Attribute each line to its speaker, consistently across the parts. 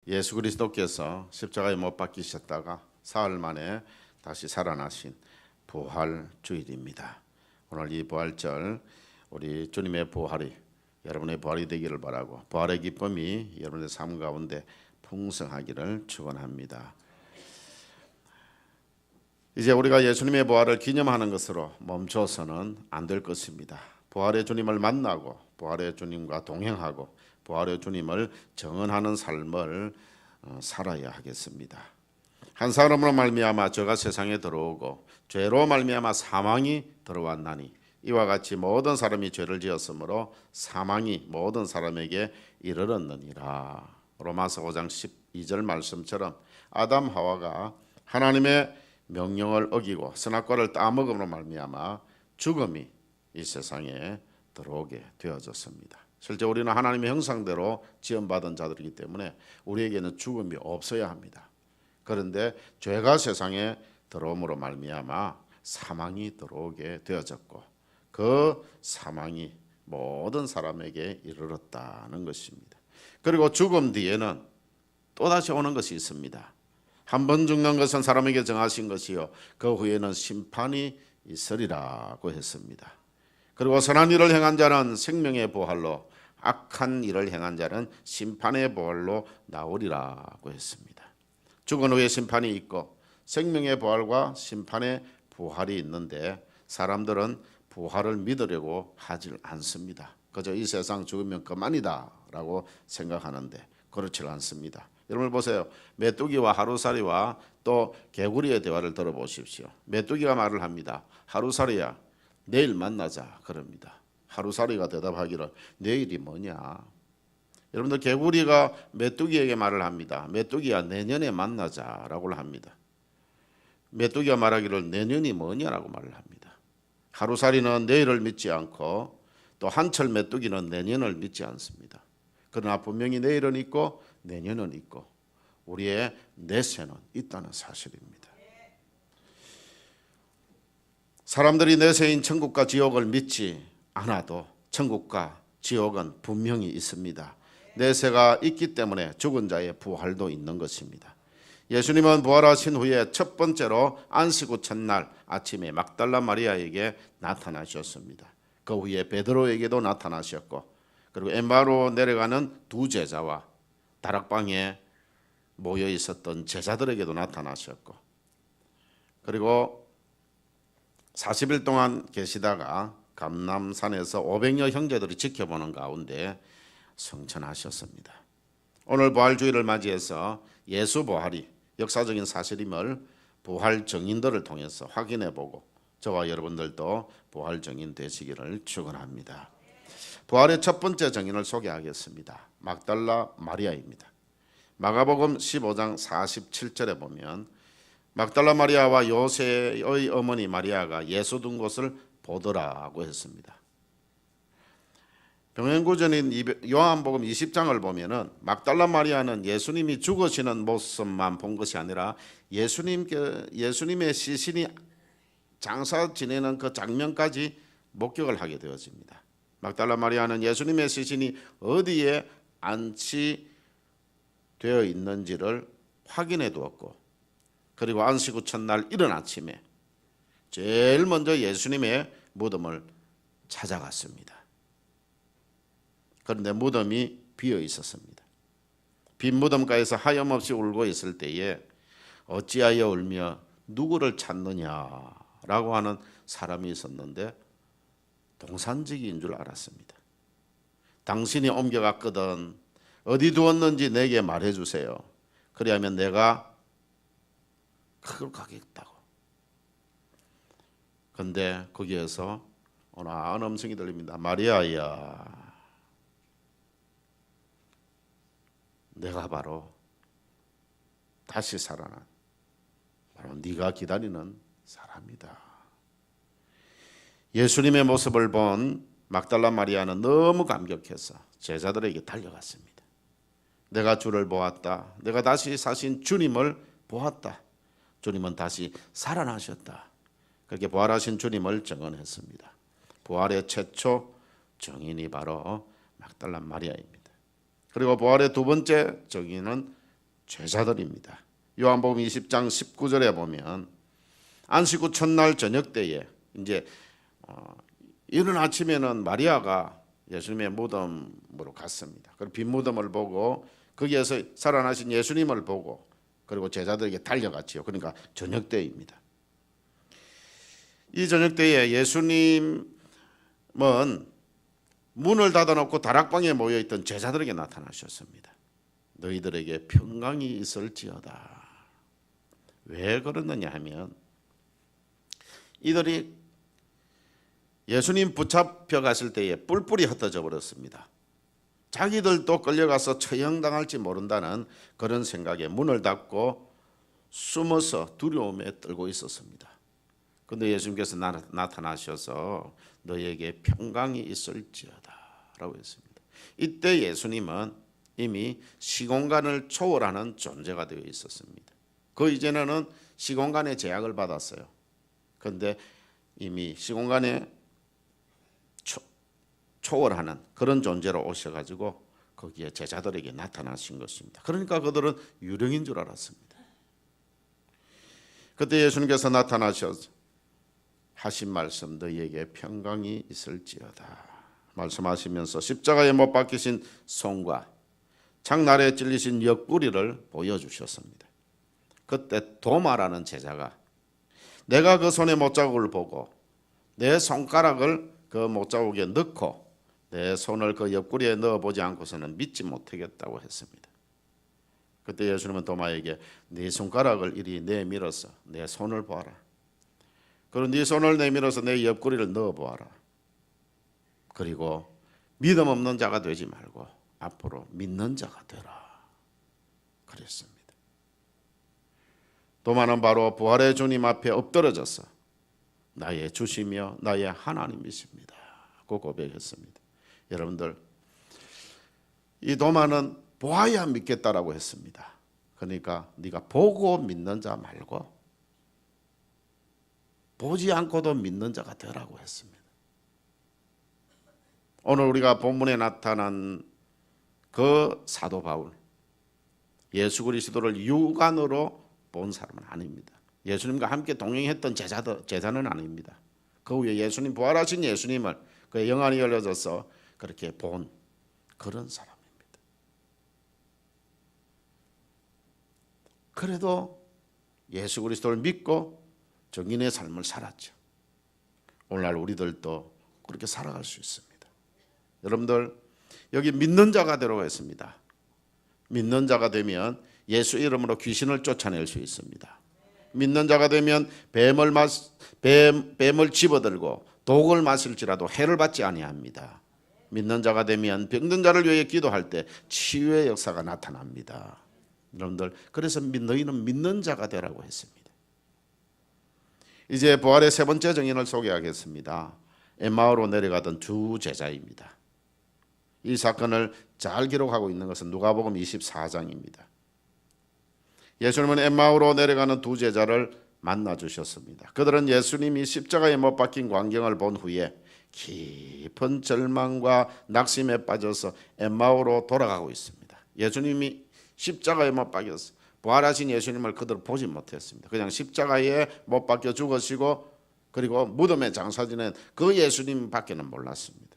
Speaker 1: 예수 그리스도께서 십자가에 못 박히셨다가 사흘 만에 다시 살아나신 부활 주일입니다. 오늘 이 부활절 우리 주님의 부활이 여러분의 부활이 되기를 바라고 부활의 기쁨이 여러분의 삶 가운데 풍성하기를 축원합니다. 이제 우리가 예수님의 부활을 기념하는 것으로 멈춰서는 안 될 것입니다. 부활의 주님을 만나고 부활의 주님과 동행하고 부활의 주님을 정언하는 삶을 살아야 하겠습니다. 한 사람으로 말미암아 죄가 세상에 들어오고 죄로 말미암아 사망이 들어왔나니 이와 같이 모든 사람이 죄를 지었으므로 사망이 모든 사람에게 이르렀느니라. 로마서 5장 12절 말씀처럼 아담 하와가 하나님의 명령을 어기고 선악과를 따먹음으로 말미암아 죽음이 이 세상에 들어오게 되어졌습니다. 실제 우리는 하나님의 형상대로 지음받은 자들이기 때문에 우리에게는 죽음이 없어야 합니다. 그런데 죄가 세상에 들어옴으로 말미암아 사망이 들어오게 되어졌고 그 사망이 모든 사람에게 이르렀다는 것입니다. 그리고 죽음 뒤에는 또다시 오는 것이 있습니다. 한 번 죽는 것은 사람에게 정하신 것이요 그 후에는 심판이 있으리라고 했습니다. 그리고 선한 일을 행한 자는 생명의 부활로 악한 일을 행한 자는 심판의 부활로 나오리라고 했습니다. 죽은 후에 심판이 있고 생명의 부활과 심판의 부활이 있는데 사람들은 부활을 믿으려고 하질 않습니다. 그저 이 세상 죽으면 그만이다 라고 생각하는데 그렇지 않습니다. 여러분 보세요. 메뚜기와 하루살이와 또 개구리의 대화를 들어보십시오. 메뚜기가 말을 합니다. 하루살이야 내일 만나자 그럽니다. 하루살이가 대답하기를 내일이 뭐냐. 여러분들 개구리가 메뚜기에게 말을 합니다. 메뚜기야 내년에 만나자라고 합니다. 메뚜기가 말하기를 내년이 뭐냐라고 말을 합니다. 하루살이는 내일을 믿지 않고 또 한철 메뚜기는 내년을 믿지 않습니다. 그러나 분명히 내일은 있고 내년은 있고 우리의 내세는 있다는 사실입니다. 사람들이 내세인 천국과 지옥을 믿지 않아도 천국과 지옥은 분명히 있습니다. 내세가 있기 때문에 죽은 자의 부활도 있는 것입니다. 예수님은 부활하신 후에 첫 번째로 안식 후 첫날 아침에 막달라 마리아에게 나타나셨습니다. 그 후에 베드로에게도 나타나셨고 그리고 엠마오로 내려가는 두 제자와 다락방에 모여 있었던 제자들에게도 나타나셨고 그리고 40일 동안 계시다가 감람산에서 500여 형제들이 지켜보는 가운데 성천하셨습니다. 오늘 부활주일을 맞이해서 예수 부활이 역사적인 사실임을 부활 증인들을 통해서 확인해보고 저와 여러분들도 부활 증인 되시기를 축원합니다. 부활의 첫 번째 증인을 소개하겠습니다. 막달라 마리아입니다. 마가복음 15장 47절에 보면 막달라 마리아와 요새의 어머니 마리아가 예수 둔 곳을 보더라고 했습니다. 병행구전인 요한복음 20장을 보면은 막달라 마리아는 예수님이 죽으시는 모습만 본 것이 아니라 예수님의 시신이 장사 지내는 그 장면까지 목격을 하게 되어집니다. 막달라 마리아는 예수님의 시신이 어디에 안치되어 있는지를 확인해 두었고 그리고 안식 후 첫날 이른 아침에 제일 먼저 예수님의 무덤을 찾아갔습니다. 그런데 무덤이 비어 있었습니다. 빈 무덤가에서 하염없이 울고 있을 때에 어찌하여 울며 누구를 찾느냐라고 하는 사람이 있었는데 동산지기인 줄 알았습니다. 당신이 옮겨갔거든 어디 두었는지 내게 말해주세요. 그리하면 내가 그걸 가겠다고. 그런데 거기에서 온화한 음성이 들립니다. 마리아야 내가 바로 다시 살아난 바로 네가 기다리는 사람이다. 예수님의 모습을 본 막달라 마리아는 너무 감격해서 제자들에게 달려갔습니다. 내가 주를 보았다. 내가 다시 사신 주님을 보았다. 주님은 다시 살아나셨다. 그렇게 부활하신 주님을 증언했습니다. 부활의 최초 증인이 바로 막달라 마리아입니다. 그리고 부활의 두 번째 증인은 제자들입니다. 요한복음 20장 19절에 보면 안식 후 첫날 저녁 때에 이제 이른 아침에는 마리아가 예수님의 무덤으로 갔습니다. 그리고 빈 무덤을 보고 거기에서 살아나신 예수님을 보고 그리고 제자들에게 달려갔지요. 그러니까 저녁 때입니다. 이 저녁 때에 예수님은 문을 닫아놓고 다락방에 모여있던 제자들에게 나타나셨습니다. 너희들에게 평강이 있을지어다. 왜 그러느냐 하면 이들이 예수님 붙잡혀 갔을 때에 뿔뿔이 흩어져 버렸습니다. 자기들도 끌려가서 처형당할지 모른다는 그런 생각에 문을 닫고 숨어서 두려움에 떨고 있었습니다. 그런데 예수님께서 나타나셔서 너희에게 평강이 있을지어다 라고 했습니다. 이때 예수님은 이미 시공간을 초월하는 존재가 되어 있었습니다. 그 이전에는 시공간의 제약을 받았어요. 그런데 이미 시공간에 초월하는 그런 존재로 오셔가지고 거기에 제자들에게 나타나신 것입니다. 그러니까 그들은 유령인 줄 알았습니다. 그때 예수님께서 나타나셔서 하신 말씀 너희에게 평강이 있을지어다 말씀하시면서 십자가에 못 박히신 손과 장날에 찔리신 옆구리를 보여주셨습니다. 그때 도마라는 제자가 내가 그 손의 못자국을 보고 내 손가락을 그 못자국에 넣고 내 손을 그 옆구리에 넣어보지 않고서는 믿지 못하겠다고 했습니다. 그때 예수님은 도마에게 네 손가락을 이리 내밀어서 내 손을 보아라. 그리고 네 손을 내밀어서 내 옆구리를 넣어보아라. 그리고 믿음 없는 자가 되지 말고 앞으로 믿는 자가 되라. 그랬습니다. 도마는 바로 부활의 주님 앞에 엎드러져서 나의 주시며 나의 하나님이십니다. 그 고백했습니다. 여러분들 이 도마는 보아야 믿겠다라고 했습니다. 그러니까 네가 보고 믿는 자 말고 보지 않고도 믿는 자가 되라고 했습니다. 오늘 우리가 본문에 나타난 그 사도 바울 예수 그리스도를 육안으로 본 사람은 아닙니다. 예수님과 함께 동행했던 제자는 아닙니다. 그 후에 예수님 부활하신 예수님을 그의 영안이 열려져서 그렇게 본 그런 사람입니다. 그래도 예수 그리스도를 믿고 정인의 삶을 살았죠. 오늘날 우리들도 그렇게 살아갈 수 있습니다. 여러분들 여기 믿는 자가 되라고 했습니다. 믿는 자가 되면 예수 이름으로 귀신을 쫓아낼 수 있습니다. 믿는 자가 되면 뱀을 집어들고 독을 마실지라도 해를 받지 아니합니다. 믿는 자가 되면 병든 자를 위해 기도할 때 치유의 역사가 나타납니다. 여러분들 그래서 너희는 믿는 자가 되라고 했습니다. 이제 부활의 세 번째 증인을 소개하겠습니다. 엠마오로 내려가던 두 제자입니다. 이 사건을 잘 기록하고 있는 것은 누가복음 24장입니다. 예수님은 엠마오로 내려가는 두 제자를 만나 주셨습니다. 그들은 예수님이 십자가에 못 박힌 광경을 본 후에 깊은 절망과 낙심에 빠져서 엠마오로 돌아가고 있습니다. 예수님이 십자가에 못 박혀서 부활하신 예수님을 그들 보지 못했습니다. 그냥 십자가에 못 박혀 죽으시고 그리고 무덤에 장사 지낸 그 예수님밖에는 몰랐습니다.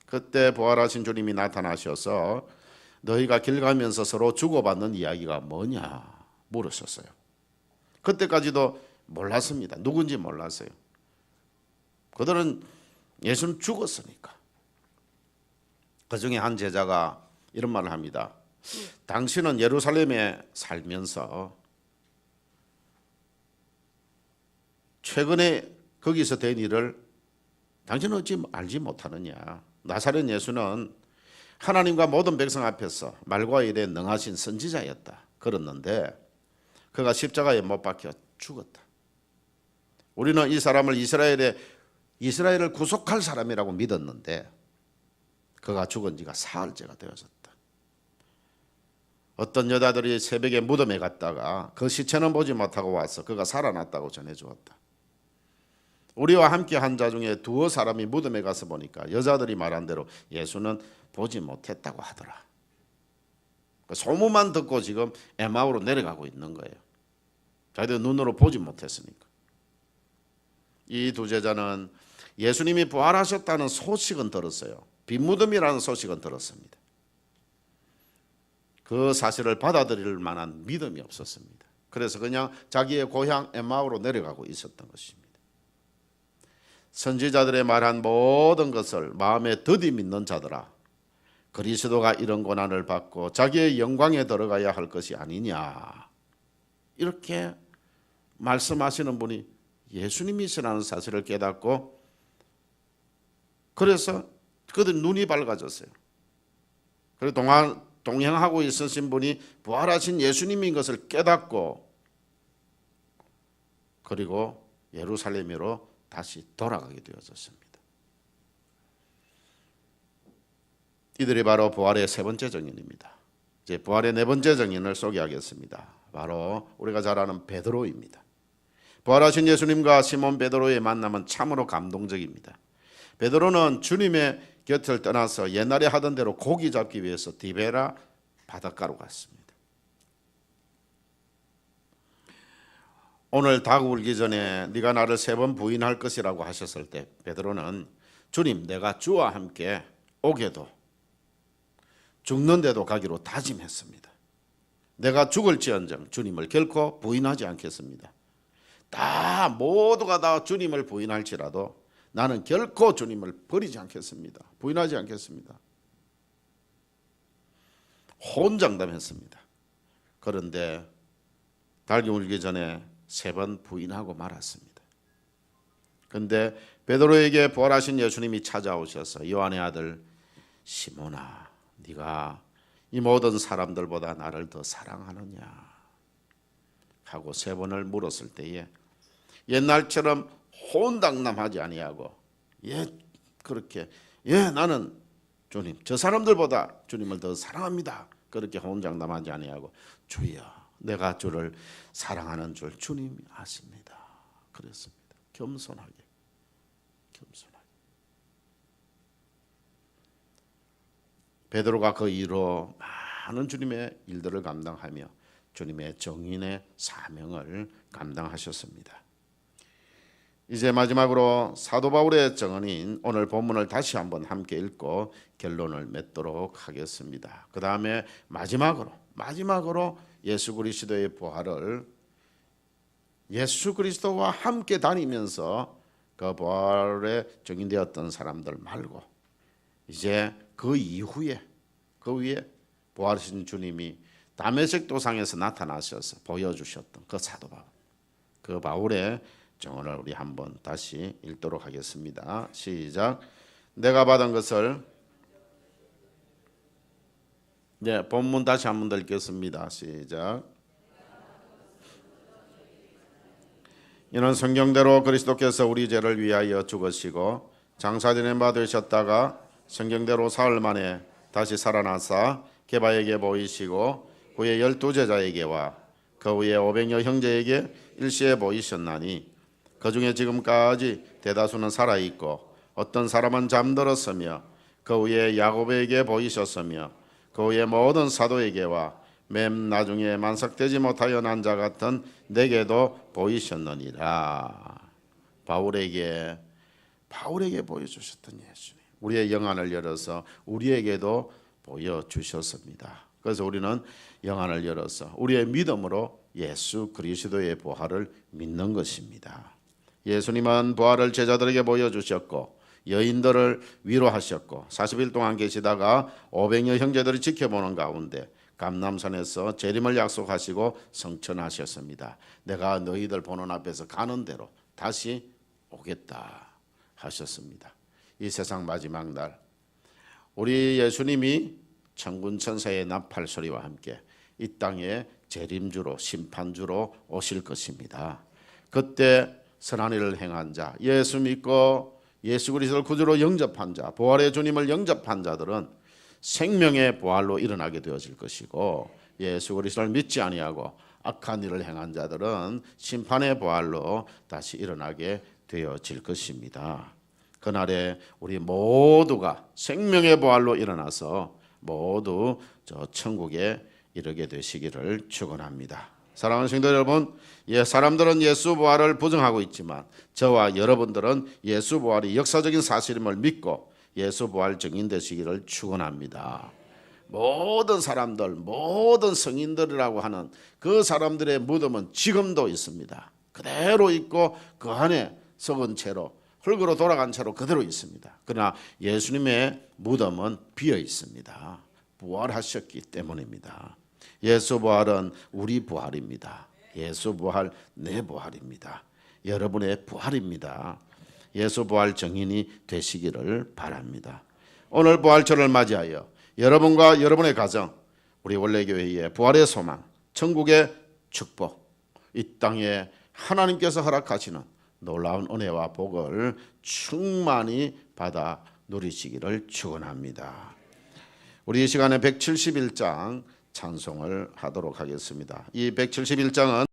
Speaker 1: 그때 부활하신 주님이 나타나셔서 너희가 길 가면서 서로 주고받는 이야기가 뭐냐 물으셨어요. 그때까지도 몰랐습니다. 누군지 몰랐어요. 그들은 예수님 죽었으니까. 그 중에 한 제자가 이런 말을 합니다. 당신은 예루살렘에 살면서 최근에 거기서 된 일을 당신은 어찌 알지 못하느냐. 나사렛 예수는 하나님과 모든 백성 앞에서 말과 일에 능하신 선지자였다. 그랬는데 그가 십자가에 못 박혀 죽었다. 우리는 이 사람을 이스라엘을 구속할 사람이라고 믿었는데 그가 죽은 지가 사흘째가 되어졌다. 어떤 여자들이 새벽에 무덤에 갔다가 그 시체는 보지 못하고 와서 그가 살아났다고 전해주었다. 우리와 함께 한 자 중에 두어 사람이 무덤에 가서 보니까 여자들이 말한 대로 예수는 보지 못했다고 하더라. 소문만 듣고 지금 에마오로 내려가고 있는 거예요. 자기들 눈으로 보지 못했으니까. 이 두 제자는 예수님이 부활하셨다는 소식은 들었어요. 빈무덤이라는 소식은 들었습니다. 그 사실을 받아들일 만한 믿음이 없었습니다. 그래서 그냥 자기의 고향 에마오로 내려가고 있었던 것입니다. 선지자들의 말한 모든 것을 마음에 더디 믿는 자들아, 그리스도가 이런 고난을 받고 자기의 영광에 들어가야 할 것이 아니냐, 이렇게 말씀하시는 분이 예수님이시라는 사실을 깨닫고, 그래서 그들 눈이 밝아졌어요. 그리고 동행하고 있으신 분이 부활하신 예수님인 것을 깨닫고, 그리고 예루살렘으로 다시 돌아가게 되어졌습니다. 이들이 바로 부활의 세 번째 증인입니다. 이제 부활의 네 번째 증인을 소개하겠습니다. 바로 우리가 잘 아는 베드로입니다. 부활하신 예수님과 시몬 베드로의 만남은 참으로 감동적입니다. 베드로는 주님의 곁을 떠나서 옛날에 하던 대로 고기 잡기 위해서 디베라 바닷가로 갔습니다. 오늘 닭 울기 전에 네가 나를 3번 부인할 것이라고 하셨을 때 베드로는 주님, 내가 주와 함께 오게도 죽는데도 가기로 다짐했습니다. 내가 죽을지언정 주님을 결코 부인하지 않겠습니다. 모두가 다 주님을 부인할지라도 나는 결코 주님을 버리지 않겠습니다. 부인하지 않겠습니다. 혼장담했습니다. 그런데 닭이 울기 전에 3번 부인하고 말았습니다. 그런데 베드로에게 부활하신 예수님이 찾아오셔서 요한의 아들 시몬아, 네가 이 모든 사람들보다 나를 더 사랑하느냐 하고 3번을 물었을 때에 옛날처럼 혼당남하지 아니하고 그렇게 나는 주님, 저 사람들보다 주님을 더 사랑합니다. 그렇게 혼장담하지 아니하고 주여, 내가 주를 사랑하는 줄 주님이 아십니다. 그랬습니다. 겸손하게. 베드로가 그 이후로 많은 주님의 일들을 감당하며 주님의 정인의 사명을 감당하셨습니다. 이제 마지막으로 사도 바울의 증언인 오늘 본문을 다시 한번 함께 읽고 결론을 맺도록 하겠습니다. 그 다음에 마지막으로 예수 그리스도의 부활을 예수 그리스도와 함께 다니면서 그 부활에 증인되었던 사람들 말고 이제 그 이후에 그 위에 부활하신 주님이 다메섹 도상에서 나타나셔서 보여주셨던 그 사도 바울, 그 바울의 증언을 우리 한번 다시 읽도록 하겠습니다. 시작. 내가 받은 것을 본문 다시 한번 더 읽겠습니다. 시작. 이는 성경대로 그리스도께서 우리 죄를 위하여 죽으시고 장사되는 바 되셨다가 성경대로 사흘 만에 다시 살아나사 게바에게 보이시고 후에 12제자에게와 그 후에 500여 형제에게 일시에 보이셨나니 그 중에 지금까지 대다수는 살아있고 어떤 사람은 잠들었으며 그 후에 야고보에게 보이셨으며 그 후에 모든 사도에게와 맨 나중에 만삭되지 못하여 난 자 같은 내게도 보이셨느니라. 바울에게 보여주셨던 예수님, 우리의 영안을 열어서 우리에게도 보여주셨습니다. 그래서 우리는 영안을 열어서 우리의 믿음으로 예수 그리스도의 부활을 믿는 것입니다. 예수님은 부활을 제자들에게 보여주셨고 여인들을 위로하셨고 40일 동안 계시다가 500여 형제들이 지켜보는 가운데 감람산에서 재림을 약속하시고 성천하셨습니다. 내가 너희들 보는 앞에서 가는 대로 다시 오겠다 하셨습니다. 이 세상 마지막 날 우리 예수님이 천군 천사의 나팔 소리와 함께 이 땅에 재림주로 심판주로 오실 것입니다. 그때 선한 일을 행한 자, 예수 믿고 예수 그리스도를 구주로 영접한 자, 부활의 주님을 영접한 자들은 생명의 부활로 일어나게 되어질 것이고 예수 그리스도를 믿지 아니하고 악한 일을 행한 자들은 심판의 부활로 다시 일어나게 되어질 것입니다. 그날에 우리 모두가 생명의 부활로 일어나서 모두 저 천국에 이르게 되시기를 축원합니다. 사랑하는 성도 여러분, 사람들은 예수 부활을 부정하고 있지만 저와 여러분들은 예수 부활이 역사적인 사실임을 믿고 예수 부활 증인 되시기를 축원합니다. 모든 사람들, 모든 성인들이라고 하는 그 사람들의 무덤은 지금도 있습니다. 그대로 있고 그 안에 썩은 채로 흙으로 돌아간 채로 그대로 있습니다. 그러나 예수님의 무덤은 비어 있습니다. 부활하셨기 때문입니다. 예수 부활은 우리 부활입니다. 예수 부활 내 부활입니다. 여러분의 부활입니다. 예수 부활 증인이 되시기를 바랍니다. 오늘 부활절을 맞이하여 여러분과 여러분의 가정, 우리 원래교회의 부활의 소망, 천국의 축복, 이 땅에 하나님께서 허락하시는 놀라운 은혜와 복을 충만히 받아 누리시기를 축원합니다. 우리 이 시간에 171장 찬송을 하도록 하겠습니다. 이 171장은